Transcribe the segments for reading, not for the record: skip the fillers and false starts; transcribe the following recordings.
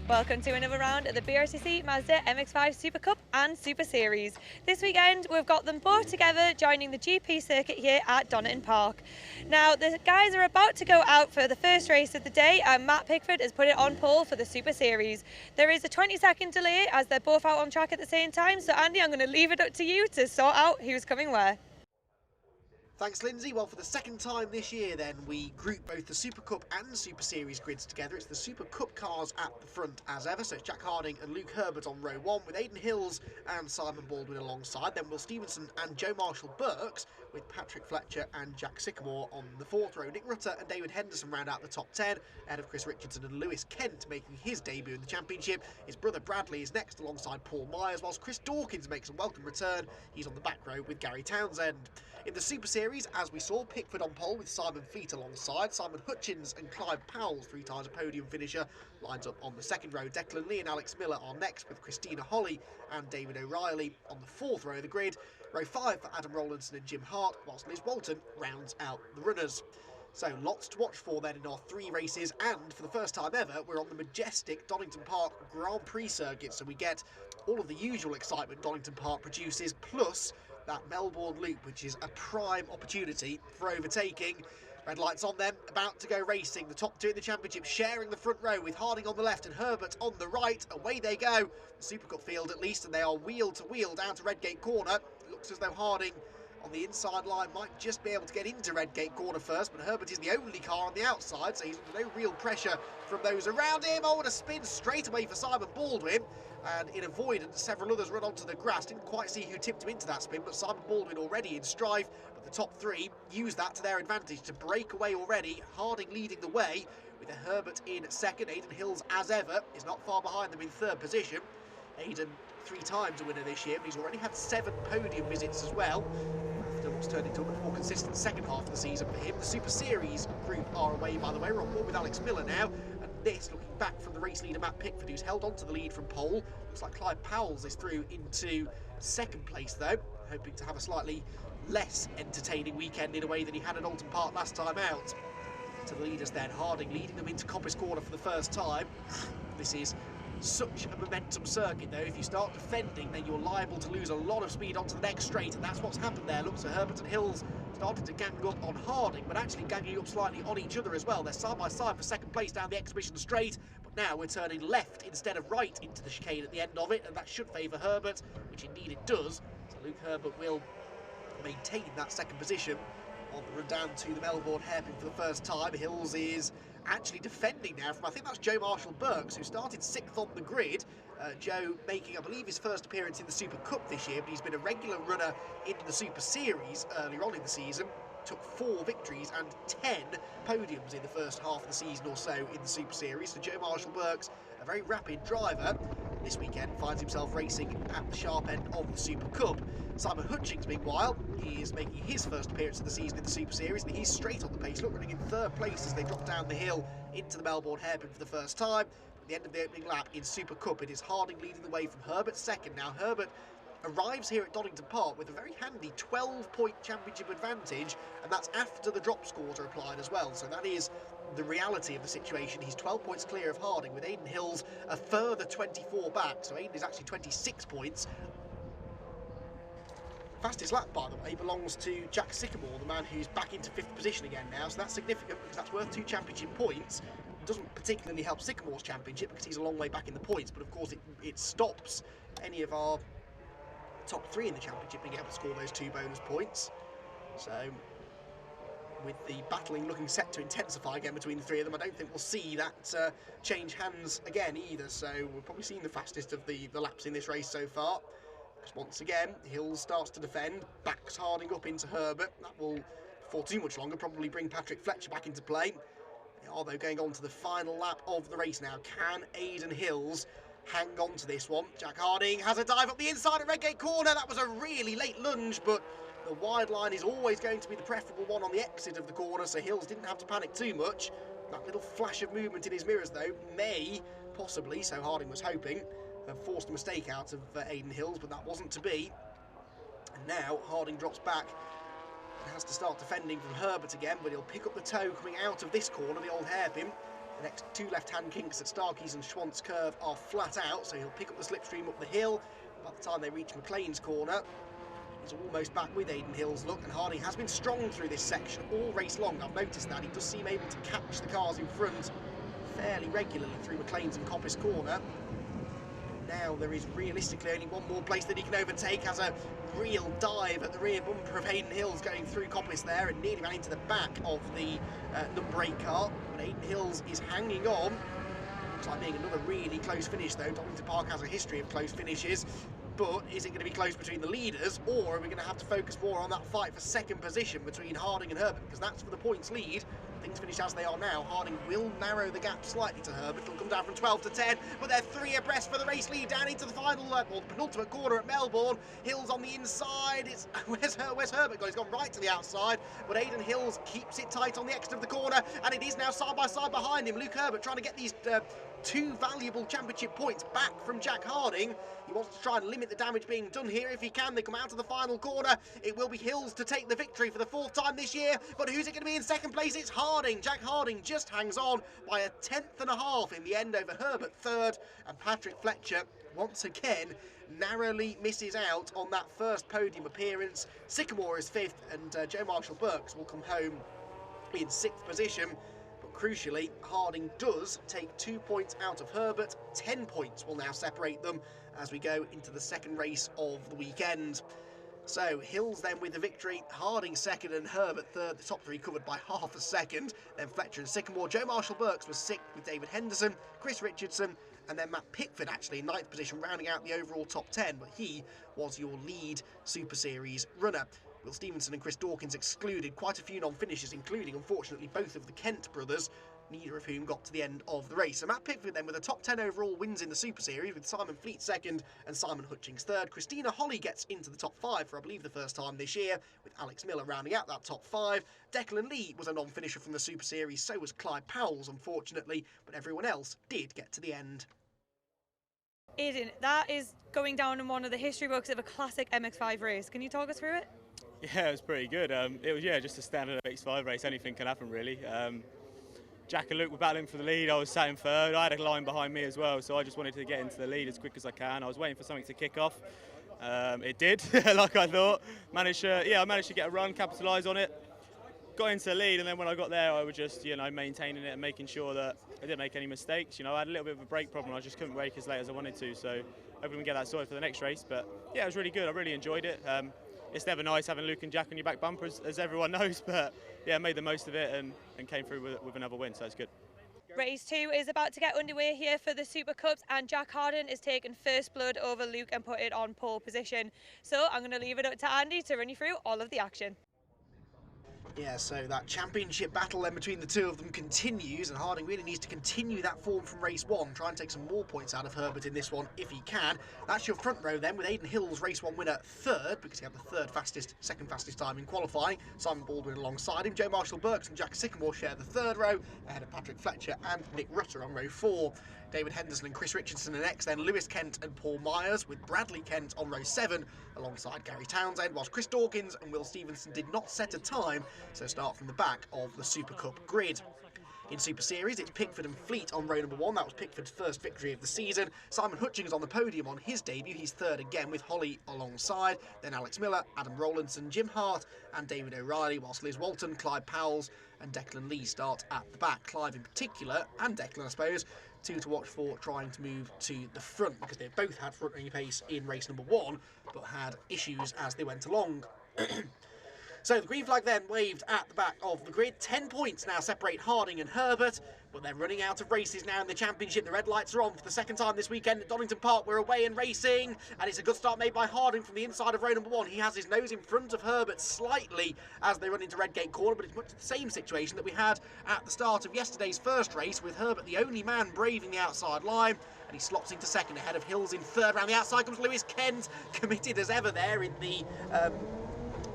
Welcome to another round of the BRSCC Mazda MX-5 Super Cup and Super Series. This weekend we've got them both together joining the GP circuit here at Donington Park. Now the guys are about to go out for the first race of the day and Matt Pickford has put it on pole for the Super Series. There is a 20-second delay as they're both out on track at the same time, so Andy, I'm going to leave it up to you to sort out who's coming where. Thanks, Lyndsay. Well, for the second time this year then, we group both the Super Cup and Super Series grids together. It's the Super Cup cars at the front as ever, so it's Jack Harding and Luke Herbert on row 1 with Aidan Hills and Simon Baldwin alongside. Then Will Stevenson and Joe Marshall-Burks with Patrick Fletcher and Jack Sycamore on the 4th row. Nick Rutter and David Henderson round out the top 10, ahead of Chris Richardson and Lewis Kent making his debut in the championship. His brother Bradley is next alongside Paul Myers, whilst Chris Dawkins makes a welcome return. He's on the back row with Gary Townsend. In the Super Series, as we saw, Pickford on pole with Simon Fleet alongside. Simon Hutchins and Clive Powell, 3 times a podium finisher, lines up on the 2nd row. Declan Lee and Alex Miller are next with Christina Holly and David O'Reilly on the 4th row of the grid. Row 5 for Adam Rowlandson and Jim Hart, whilst Liz Walton rounds out the runners. So lots to watch for then in our 3 races, and for the first time ever we're on the majestic Donington Park Grand Prix circuit, so we get all of the usual excitement Donington Park produces, plus that Melbourne loop, which is a prime opportunity for overtaking. Red lights on them, about to go racing. The top 2 in the championship sharing the front row with Harding on the left and Herbert on the right. Away they go, the Super Cup field at least, and they are wheel to wheel down to Redgate Corner. It looks as though Harding on the inside line might just be able to get into Redgate Corner first, but Herbert is the only car on the outside, so he's under no real pressure from those around him. Oh, and a spin straight away for Simon Baldwin, and in avoidance several others run onto the grass. Didn't quite see who tipped him into that spin, but Simon Baldwin already in strife, but the top 3 use that to their advantage to break away already. Harding leading the way with a Herbert in 2nd. Aidan Hills, as ever, is not far behind them in 3rd position. Aidan 3 times a winner this year, but he's already had 7 podium visits as well, after what's turned into a much more consistent second half of the season for him. The Super Series group are away, by the way. We're on board with Alex Miller now, and this looking back from the race leader Matt Pickford, who's held on to the lead from pole. Looks like Clive Powell's is through into 2nd place though, hoping to have a slightly less entertaining weekend in a way than he had at Alton Park last time out. To the leaders then, Harding leading them into Coppice Corner for the first time. This is such a momentum circuit though. If you start defending, then you're liable to lose a lot of speed onto the next straight, and that's what's happened there. Looks at Herbert and Hills starting to gang up on Harding, but actually ganging up slightly on each other as well. They're side by side for 2nd place down the exhibition straight, but now we're turning left instead of right into the chicane at the end of it, and that should favour Herbert, which indeed it does. So Luke Herbert will maintain that 2nd position on the run down to the Melbourne hairpin for the first time. Hills is actually defending now from, I think that's Joe Marshall-Burks, who started 6th on the grid. Joe making, I believe, his first appearance in the Super Cup this year, but he's been a regular runner in the Super Series earlier on in the season. Took 4 victories and 10 podiums in the first half of the season or so in the Super Series. So Joe Marshall-Burks, a very rapid driver, this weekend finds himself racing at the sharp end of the Super Cup. Simon Hutchins, meanwhile, is making his first appearance of the season in the Super Series, and he's straight on the pace, look, running in 3rd place as they drop down the hill into the Melbourne hairpin for the first time. At the end of the opening lap in Super Cup, it is Harding leading the way from Herbert 2nd. Now Herbert arrives here at Donington Park with a very handy 12-point championship advantage, and that's after the drop scores are applied as well, so that is the reality of the situation. He's 12 points clear of Harding, with Aidan Hills a further 24 back, so Aidan is actually 26 points. Fastest lap, by the way, belongs to Jack Sycamore, the man who's back into 5th position again now, so that's significant because that's worth 2 championship points. It doesn't particularly help Sycamore's championship because he's a long way back in the points, but of course it stops any of our top 3 in the championship being able to score those 2 bonus points. So with the battling looking set to intensify again between the 3 of them, I don't think we'll see that change hands again either, so we're probably seeing the fastest of the laps in this race so far. Because once again, Hills starts to defend, backs Harding up into Herbert. That will, before too much longer, probably bring Patrick Fletcher back into play. They are, though, going on to the final lap of the race now. Can Aidan Hills hang on to this one? Jack Harding has a dive up the inside at Redgate Corner. That was a really late lunge, but the wide line is always going to be the preferable one on the exit of the corner, so Hills didn't have to panic too much. That little flash of movement in his mirrors, though, may, possibly, so Harding was hoping, have forced a mistake out of Aidan Hills, but that wasn't to be. And now Harding drops back and has to start defending from Herbert again, but he'll pick up the toe coming out of this corner, the old hairpin. The next two left-hand kinks at Starkey's and Schwant's curve are flat out, so he'll pick up the slipstream up the hill. By the time they reach McLean's corner, he's almost back with Aidan Hill's look, and Harding has been strong through this section all race long. I've noticed that. He does seem able to catch the cars in front fairly regularly through McLean's and Coppice corner. Now there is realistically only one more place that he can overtake, as a real dive at the rear bumper of Aidan Hills going through Coppice there and nearly ran into the back of the number 8 car. But Aidan Hills is hanging on. Looks like being another really close finish though. Donington Park has a history of close finishes. But is it going to be close between the leaders, or are we going to have to focus more on that fight for second position between Harding and Herbert? Because that's for the points lead. Things finish as they are now. Harding will narrow the gap slightly to Herbert. It'll come down from 12 to 10, but they're 3 abreast for the race lead down into the final, or the penultimate corner at Melbourne. Hills on the inside. It's where's Herbert gone? He's gone right to the outside, but Aidan Hills keeps it tight on the exit of the corner, and it is now side by side behind him. Luke Herbert trying to get these 2 valuable championship points back from Jack Harding. He wants to try and limit the damage being done here if he can. They come out to the final corner. It will be Hills to take the victory for the 4th time this year, but who's it going to be in second place? It's Harding. Jack Harding just hangs on by a 1/10.5 in the end over Herbert 3rd, and Patrick Fletcher once again narrowly misses out on that first podium appearance. Sycamore is 5th, and Joe Marshall-Burks will come home in 6th position. Crucially, Harding does take 2 points out of Herbert. 10 points will now separate them as we go into the second race of the weekend. So Hills then with the victory, Harding 2nd and Herbert 3rd, the top 3 covered by half a second. Then Fletcher and Sycamore. Joe Marshall-Burks was 6th with David Henderson, Chris Richardson, and then Matt Pickford actually in 9th position, rounding out the overall top 10, but he was your lead Super Series runner. Will Stevenson and Chris Dawkins excluded quite a few non-finishers, including, unfortunately, both of the Kent brothers, neither of whom got to the end of the race. So Matt Pickford then with a top 10 overall wins in the Super Series, with Simon Fleet 2nd and Simon Hutchings 3rd. Christina Holly gets into the top 5 for, I believe, the first time this year, with Alex Miller rounding out that top 5. Declan Lee was a non-finisher from the Super Series, so was Clyde Powell's, unfortunately, but everyone else did get to the end. Aidan, that is going down in one of the history books of a classic MX-5 race. Can you talk us through it? Yeah, it was pretty good. It was just a standard MX-5 race. Anything can happen really. Jack and Luke were battling for the lead. I was sat in 3rd. I had a line behind me as well, so I just wanted to get into the lead as quick as I can. I was waiting for something to kick off. It did, like I thought. I managed to get a run, capitalise on it. Got into the lead, and then when I got there, I was just maintaining it and making sure that I didn't make any mistakes. I had a little bit of a brake problem. I just couldn't brake as late as I wanted to. So hopefully we can get that sorted for the next race. But yeah, it was really good. I really enjoyed it. It's never nice having Luke and Jack on your back bumper, as everyone knows, but yeah, made the most of it and came through with another win, so it's good. Race 2 is about to get underway here for the Super Cups, and Jack Harding is taking first blood over Luke and put it on pole position. So I'm going to leave it up to Andy to run you through all of the action. Yeah, so that championship battle then between the two of them continues, and Harding really needs to continue that form from race 1, try and take some more points out of Herbert in this one if he can. That's your front row then, with Aidan Hills, race 1 winner, 3rd, because he had the second fastest time in qualifying. Simon Baldwin alongside him. Joe Marshall-Burks and Jack Sycamore share the 3rd row, ahead of Patrick Fletcher and Nick Rutter on row 4. David Henderson and Chris Richardson are next, then Lewis Kent and Paul Myers, with Bradley Kent on row 7 alongside Gary Townsend, whilst Chris Dawkins and Will Stevenson did not set a time, so start from the back of the Super Cup grid. In Super Series, it's Pickford and Fleet on row number 1. That was Pickford's first victory of the season. Simon Hutchings on the podium on his debut. He's 3rd again with Holly alongside. Then Alex Miller, Adam Rowlandson, Jim Hart and David O'Reilly, whilst Liz Walton, Clyde Powell's and Declan Lee start at the back. Clive in particular, and Declan I suppose, 2 to watch for trying to move to the front, because they both had front running pace in race number 1, but had issues as they went along. So the green flag then waved at the back of the grid. 10 points now separate Harding and Herbert, but they're running out of races now in the championship. The red lights are on for the second time this weekend at Donington Park. We're away and racing, and it's a good start made by Harding from the inside of row number 1. He has his nose in front of Herbert slightly as they run into Redgate Corner, but it's much the same situation that we had at the start of yesterday's first race, with Herbert the only man braving the outside line, and he slops into 2nd ahead of Hills in 3rd. Round the outside comes Lewis Kent, committed as ever there in the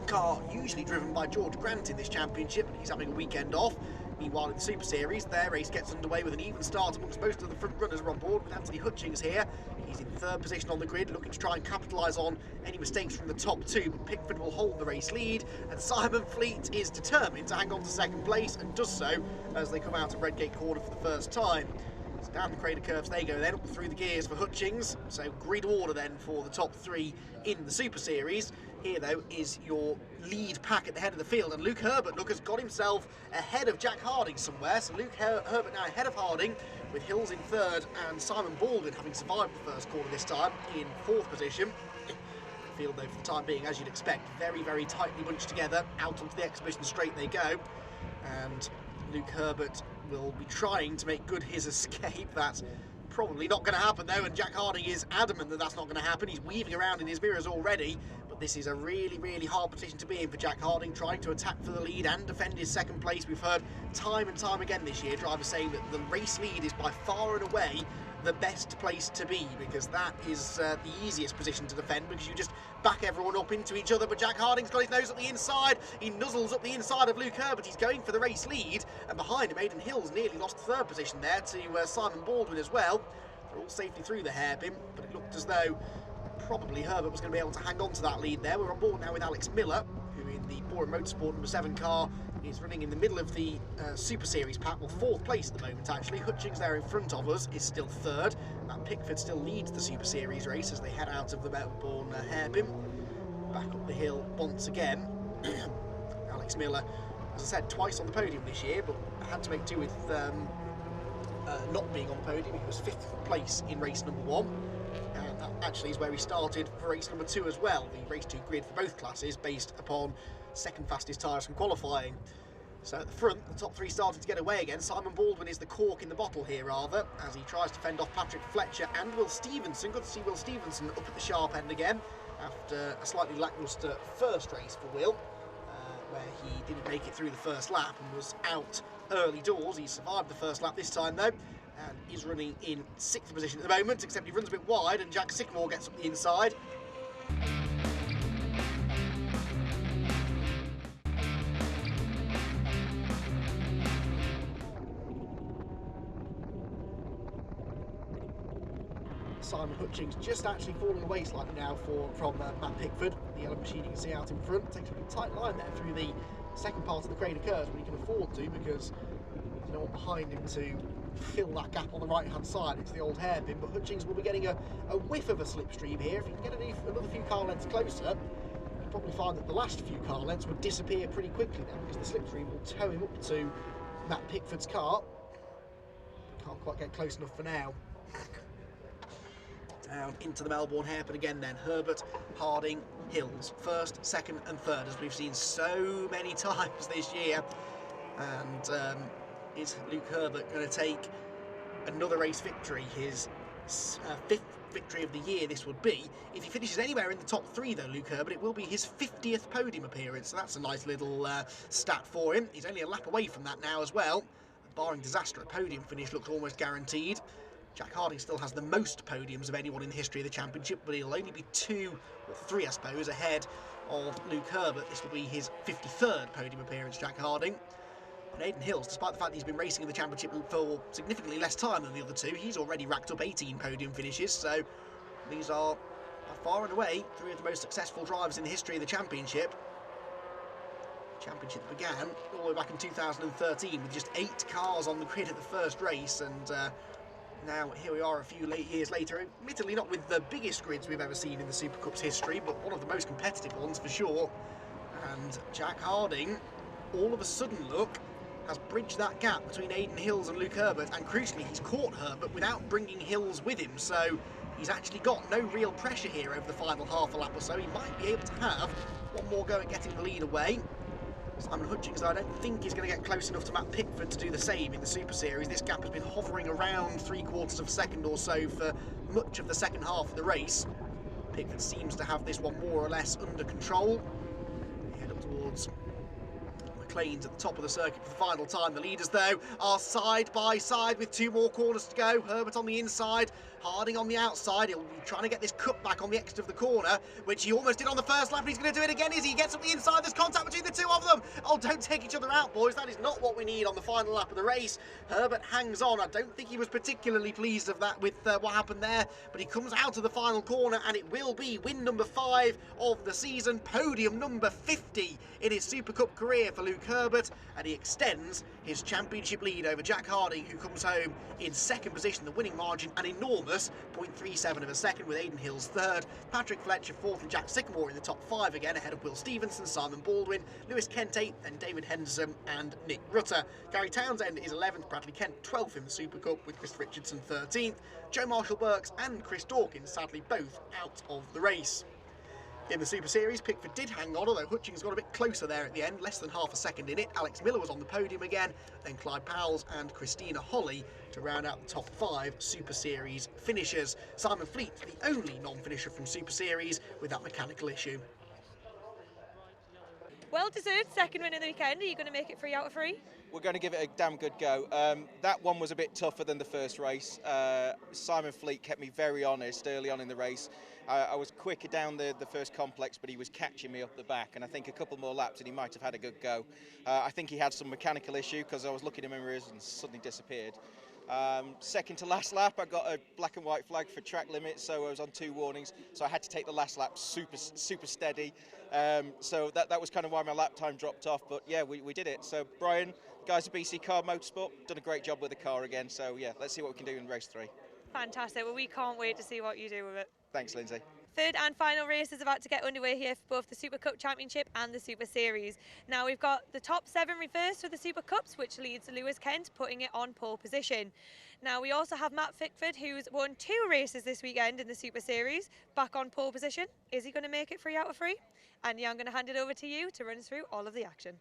car usually driven by George Grant in this championship, but he's having a weekend off. Meanwhile, in the Super Series, their race gets underway with an even start amongst most of the front runners are on board, with Anthony Hutchings here. He's in third position on the grid, looking to try and capitalise on any mistakes from the top two, but Pickford will hold the race lead, and Simon Fleet is determined to hang on to second place, and does so as they come out of Redgate Corner for the first time. So down the crater curves they go then, up through the gears for Hutchings. So grid order then for the top three in the Super Series. Here though is your lead pack at the head of the field, and Luke Herbert, has got himself ahead of Jack Harding somewhere. So Luke Herbert now ahead of Harding, with Hills in third and Simon Baldwin, having survived the first corner this time, in fourth position. The field though for the time being, as you'd expect, very, very tightly bunched together. Out onto the exhibition straight they go, and Luke Herbert will be trying to make good his escape. That's probably not going to happen though, and Jack Harding is adamant that that's not going to happen. He's weaving around in his mirrors already, but this is a really, really hard position to be in for Jack Harding, trying to attack for the lead and defend his second place. We've heard time and time again this year drivers saying that the race lead is by far and away the best place to be, because that is the easiest position to defend, because you just back everyone up into each other. But Jack Harding's got his nose up the inside, he nuzzles up the inside of Luke Herbert, he's going for the race lead, and behind him Aidan Hills nearly lost third position there to Simon Baldwin as well. They're all safely through the hairpin, but it looked as though probably Herbert was going to be able to hang on to that lead there. We're on board now with Alex Miller, who in the Bora Motorsport number 7 car is running in the middle of the Super Series pack, well, fourth place at the moment actually. Hutchings there in front of us is still third, and Pickford still leads the Super Series race as they head out of the Melbourne hairpin. Back up the hill once again. Alex Miller, as I said, twice on the podium this year, but had to make do with not being on the podium. He was 5th place in race number 1, and that actually is where he started for race number 2 as well. The race 2 grid for both classes based upon second fastest tyres from qualifying. So at the front, the top 3 started to get away again. Simon Baldwin is the cork in the bottle here, rather, as he tries to fend off Patrick Fletcher and Will Stevenson. Good to see Will Stevenson up at the sharp end again after a slightly lacklustre first race for Will, where he didn't make it through the first lap and was out early doors. He survived the first lap this time though, and is running in 6th position at the moment, except he runs a bit wide and Jack Sycamore gets up the inside. Simon Hutchings just actually falling away slightly now from Matt Pickford. The yellow machine you can see out in front takes a tight line there through the second part of the crater curves when he can afford to, because there's no one behind him to fill that gap on the right hand side. It's the old hairpin, but Hutchings will be getting a whiff of a slipstream here. If he can get another few car lengths closer, you'll probably find that the last few car lengths would disappear pretty quickly now, because the slipstream will tow him up to Matt Pickford's car. Can't quite get close enough for now. Down into the Melbourne hairpin again then. Herbert, Harding, Hills, first, second and third, as we've seen so many times this year. And is Luke Herbert going to take another race victory? His 5th victory of the year this would be. If he finishes anywhere in the top 3 though, Luke Herbert, it will be his 50th podium appearance, so that's a nice little stat for him. He's only a lap away from that now as well. Barring disaster, a podium finish looks almost guaranteed. Jack Harding still has the most podiums of anyone in the history of the championship, but he'll only be 2 or 3, I suppose, ahead of Luke Herbert. This will be his 53rd podium appearance, Jack Harding. And Aidan Hills, despite the fact that he's been racing in the championship for significantly less time than the other 2, he's already racked up 18 podium finishes, so these are by far and away 3 of the most successful drivers in the history of the championship. The championship began all the way back in 2013 with just 8 cars on the grid at the first race, and now here we are a few years later, admittedly not with the biggest grids we've ever seen in the SuperCup's history, but one of the most competitive ones for sure. And Jack Harding, all of a sudden, look, has bridged that gap between Aidan Hills and Luke Herbert, and crucially he's caught Herbert without bringing Hills with him, so he's actually got no real pressure here over the final half a lap or so. He might be able to have one more go at getting the lead away. Simon Hutchings, I don't think he's going to get close enough to Matt Pickford to do the same in the Super Series. This gap has been hovering around 3/4 of a second or so for much of the second half of the race. Pickford seems to have this one more or less under control. Head up towards McLean's at the top of the circuit for the final time. The leaders, though, are side by side with 2 more corners to go. Herbert on the inside, Harding on the outside. He'll be trying to get this cut back on the exit of the corner, which he almost did on the first lap, and he's going to do it again as he gets up the inside. There's contact between the two of them. Oh, don't take each other out, boys. That is not what we need on the final lap of the race. Herbert hangs on. I don't think he was particularly pleased of that with what happened there, but he comes out of the final corner, and it will be win number 5 of the season, podium number 50 in his SuperCup career for Luke Herbert, and he extends his championship lead over Jack Harding, who comes home in second position. The winning margin an enormous 0.37 of a second, with Aidan Hills third, Patrick Fletcher fourth, and Jack Sycamore in the top 5 again, ahead of Will Stevenson, Simon Baldwin, Lewis Kent 8th, and David Henderson and Nick Rutter. Gary Townsend is 11th, Bradley Kent 12th in the SuperCup, with Chris Richardson 13th. Joe Marshall-Burks and Chris Dawkins sadly both out of the race. In the Super Series, Pickford did hang on, although Hutchings got a bit closer there at the end, less than half a second in it. Alex Miller was on the podium again, then Clyde Powells and Christina Holly to round out the top 5 Super Series finishers. Simon Fleet, the only non-finisher from Super Series with that mechanical issue. Well deserved second win of the weekend. Are you going to make it 3 out of 3? We're going to give it a damn good go. That one was a bit tougher than the first race. Simon Fleet kept me very honest early on in the race. I was quicker down the first complex, but he was catching me up the back, and I think a couple more laps and he might have had a good go. I think he had some mechanical issue, because I was looking at him in mirrors and suddenly disappeared. Second to last lap, I got a black and white flag for track limits, so I was on 2 warnings, so I had to take the last lap super steady. So that was kind of why my lap time dropped off, but yeah, we did it. So Brian, guys at BC Car Motorsport, done a great job with the car again, so yeah, let's see what we can do in race 3. Fantastic. Well, we can't wait to see what you do with it. Thanks, Lyndsay. Third and final race is about to get underway here for both the SuperCup Championship and the Super Series. Now we've got the top 7 reversed for the SuperCups, which leads Lewis Kent putting it on pole position. Now we also have Matt Pickford, who's won 2 races this weekend in the Super Series, back on pole position. Is he going to make it 3 out of 3? And yeah, I'm going to hand it over to you to run us through all of the action.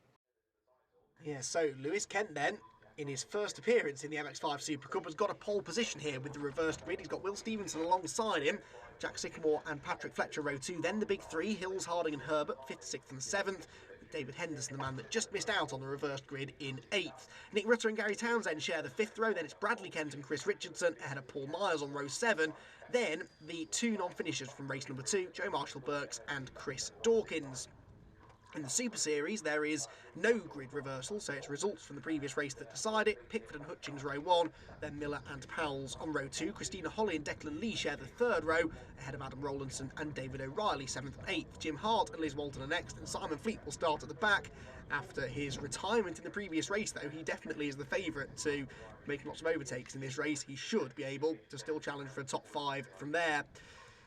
Yeah, so Lewis Kent then, in his first appearance in the MX-5 SuperCup, has got a pole position here with the reversed grid. He's got Will Stevenson alongside him, Jack Sycamore and Patrick Fletcher row 2. Then the big 3, Hills, Harding and Herbert, 5th, 6th and 7th. With David Henderson, the man that just missed out on the reversed grid, in 8th. Nick Rutter and Gary Townsend share the 5th row. Then it's Bradley Kent and Chris Richardson ahead of Paul Myers on row 7. Then the 2 non-finishers from race number 2, Joe Marshall-Burks and Chris Dawkins. In the Super Series, there is no grid reversal, so it's results from the previous race that decide it. Pickford and Hutchings row 1, then Miller and Powells on row 2. Christina Holly and Declan Lee share the 3rd row, ahead of Adam Rowlandson and David O'Reilly, 7th and 8th. Jim Hart and Liz Walton are next, and Simon Fleet will start at the back. After his retirement in the previous race, though, he definitely is the favourite to make lots of overtakes in this race. He should be able to still challenge for a top 5 from there.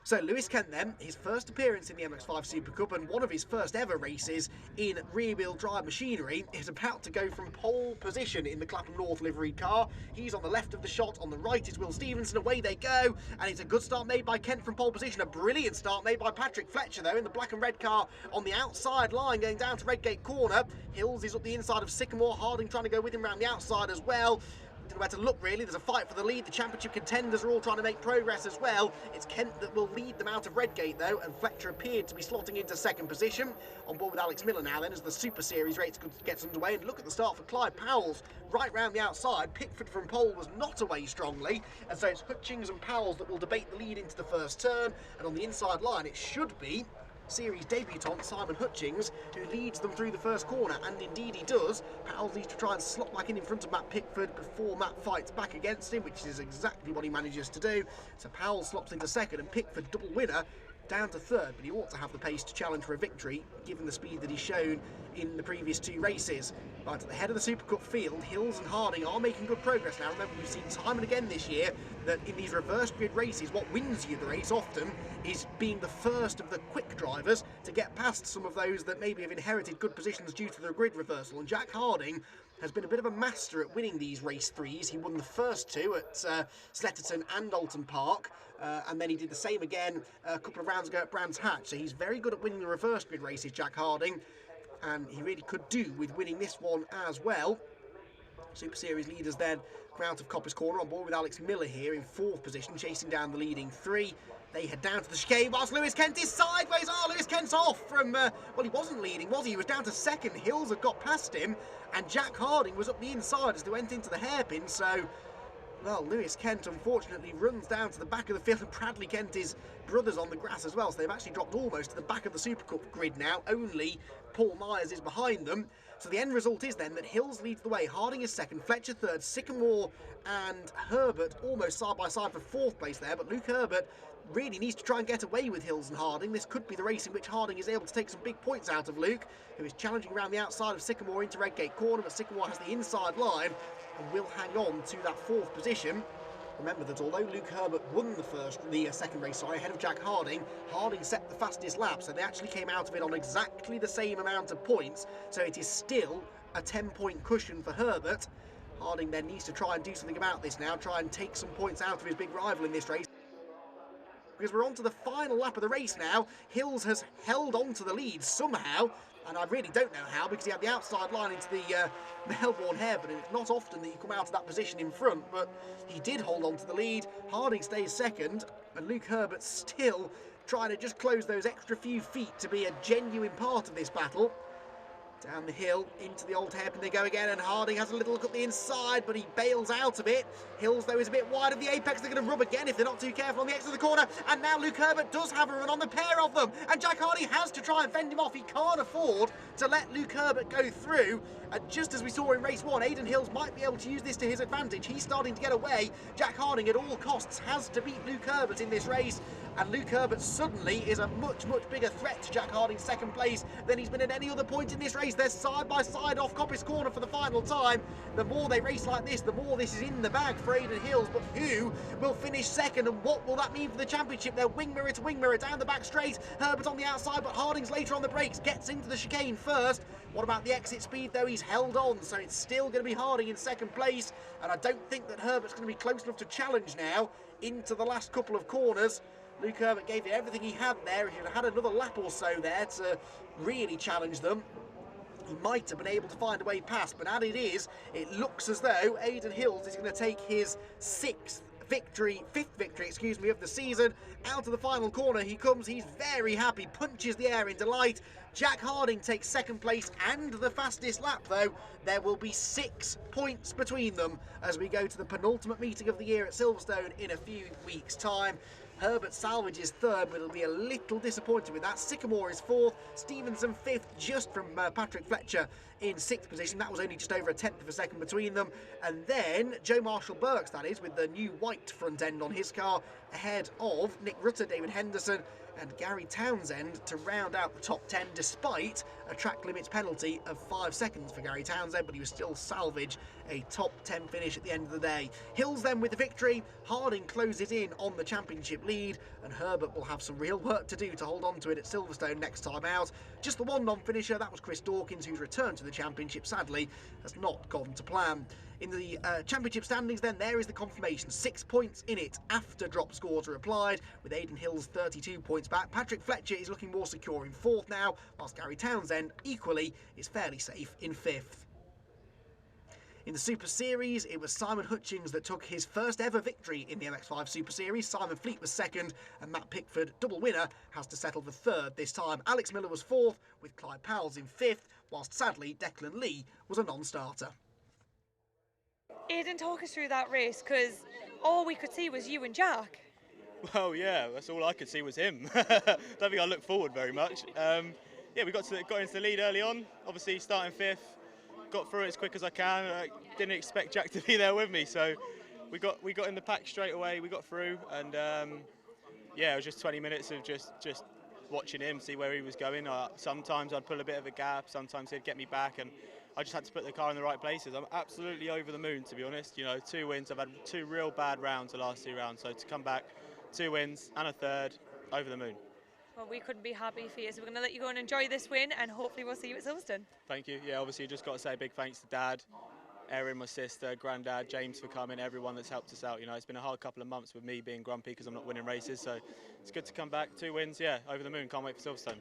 So Lewis Kent then, his first appearance in the MX-5 SuperCup and one of his first ever races in rear-wheel drive machinery, is about to go from pole position in the Clapham North liveried car. He's on the left of the shot, on the right is Will Stevenson, away they go, and it's a good start made by Kent from pole position, a brilliant start made by Patrick Fletcher though in the black and red car on the outside line going down to Redgate Corner. Hills is up the inside of Sycamore, Harding trying to go with him around the outside as well. Don't know where to look really, there's a fight for the lead, the championship contenders are all trying to make progress as well. It's Kent that will lead them out of Redgate though, and Fletcher appeared to be slotting into 2nd position. On board with Alex Miller now then as the Super Series race gets underway, and look at the start for Clyde Powells right round the outside. Pickford from pole was not away strongly, and so it's Hutchings and Powells that will debate the lead into the first turn, and on the inside line it should be Series debutant Simon Hutchings who leads them through the first corner, and indeed he does. Powells needs to try and slot back in front of Matt Pickford before Matt fights back against him, which is exactly what he manages to do. So Powells slops into 2nd and Pickford, double winner, down to 3rd, but he ought to have the pace to challenge for a victory given the speed that he's shown in the previous 2 races. Right at the head of the SuperCup field, Hills and Harding are making good progress now. Remember, we've seen time and again this year that in these reverse grid races, what wins you the race often is being the first of the quick drivers to get past some of those that maybe have inherited good positions due to the grid reversal. And Jack Harding has been a bit of a master at winning these race 3s. He won the first 2 at Sletterton and Alton Park. And then he did the same again a couple of rounds ago at Brands Hatch. So he's very good at winning the reverse grid races, Jack Harding, and he really could do with winning this one as well. Super Series leaders then come out of Copper's Corner on board with Alex Miller here in 4th position, chasing down the leading 3. They head down to the chicane whilst Lewis Kent is sideways. Oh, Lewis Kent's off from, well, he wasn't leading, was he? He was down to second. Hills had got past him, and Jack Harding was up the inside as they went into the hairpin. So, well, Lewis Kent unfortunately runs down to the back of the field, and Bradley Kent is brothers on the grass as well. So they've actually dropped almost to the back of the SuperCup grid now. Only Paul Myers is behind them. So the end result is then that Hills leads the way, Harding is second, Fletcher third, Sycamore and Herbert almost side by side for fourth place there, but Luke Herbert really needs to try and get away with Hills and Harding. This could be the race in which Harding is able to take some big points out of Luke, who is challenging around the outside of Sycamore into Redgate Corner, but Sycamore has the inside line and will hang on to that fourth position. Remember that although Luke Herbert won the second race ahead of Jack Harding, Harding set the fastest lap, so they actually came out of it on exactly the same amount of points, so it is still a 10-point cushion for Herbert. Harding then needs to try and do something about this now, try and take some points out of his big rival in this race. Because we're on to the final lap of the race now. Hills has held on to the lead somehow, and I really don't know how, because he had the outside line into the Melbourne hairpin, and it's not often that you come out of that position in front, but he did hold on to the lead. Harding stays second, and Luke Herbert still trying to just close those extra few feet to be a genuine part of this battle. Down the hill, into the old hairpin they go again, and Harding has a little look at the inside, but he bails out of it. Hills, though, is a bit wide of the apex. They're going to rub again if they're not too careful on the exit of the corner, and now Luke Herbert does have a run on the pair of them, and Jack Harding has to try and fend him off. He can't afford to let Luke Herbert go through, and just as we saw in race one, Aidan Hills might be able to use this to his advantage. He's starting to get away. Jack Harding, at all costs, has to beat Luke Herbert in this race, and Luke Herbert suddenly is a much, much bigger threat to Jack Harding's second place than he's been at any other point in this race. They're side by side off Coppice Corner for the final time. The more they race like this, the more this is in the bag for Aidan Hills, but who will finish second, and what will that mean for the championship? They're wing mirror to wing mirror down the back straight. Herbert on the outside, but Harding's later on the brakes, gets into the chicane first. What about the exit speed, though? He's held on, so it's still going to be Harding in second place, and I don't think that Herbert's going to be close enough to challenge now into the last couple of corners. Luke Herbert gave it everything he had there. He should have had another lap or so there to really challenge them. He might have been able to find a way past, but as it is, it looks as though Aidan Hills is going to take his fifth victory of the season. Out of the final corner he comes. He's very happy, punches the air in delight. Jack Harding takes second place and the fastest lap, though. There will be 6 points between them as we go to the penultimate meeting of the year at Silverstone in a few weeks' time. Herbert salvages third, but it'll be a little disappointed with that. Sycamore is fourth, Stevenson fifth, just from Patrick Fletcher in sixth position. That was only just over a tenth of a second between them. And then Joe Marshall Burks, that is, with the new white front end on his car, ahead of Nick Rutter, David Henderson and Gary Townsend to round out the top 10, despite a track limits penalty of 5 seconds for Gary Townsend, but he was still salvage a top 10 finish at the end of the day. Hills then with the victory. Harding closes in on the championship lead, and Herbert will have some real work to do to hold on to it at Silverstone next time out. Just the one non-finisher, that was Chris Dawkins, whose return to the championship sadly has not gone to plan. In the championship standings then, there is the confirmation. 6 points in it after drop scores are applied, with Aidan Hills 32 points back. Patrick Fletcher is looking more secure in fourth now, whilst Gary Townsend equally is fairly safe in fifth. In the Super Series, it was Simon Hutchings that took his first ever victory in the MX-5 Super Series. Simon Fleet was second, and Matt Pickford, double winner, has to settle for third this time. Alex Miller was fourth, with Clyde Powell's in fifth, whilst sadly Declan Lee was a non-starter. Aidan, talk us through that race, because all we could see was you and Jack. Well, yeah, that's all I could see was him. Don't think I looked forward very much. Yeah, we got into the lead early on, obviously starting fifth. Got through it as quick as I can. I didn't expect Jack to be there with me, so we got in the pack straight away. We got through, and yeah, it was just 20 minutes of just watching him, see where he was going. Sometimes I'd pull a bit of a gap, sometimes he'd get me back, and I just had to put the car in the right places. I'm absolutely over the moon, to be honest. You know, 2 wins. I've had 2 real bad rounds the last 2 rounds, so to come back 2 wins and a third, over the moon. Well, we couldn't be happy for you, so we're going to let you go and enjoy this win, and hopefully we'll see you at Silverstone. Thank you. Yeah, obviously just got to say a big thanks to Dad, Erin, my sister, Grandad, James for coming, everyone that's helped us out. You know, it's been a hard couple of months with me being grumpy because I'm not winning races, so it's good to come back. 2 wins, yeah, over the moon. Can't wait for Silverstone.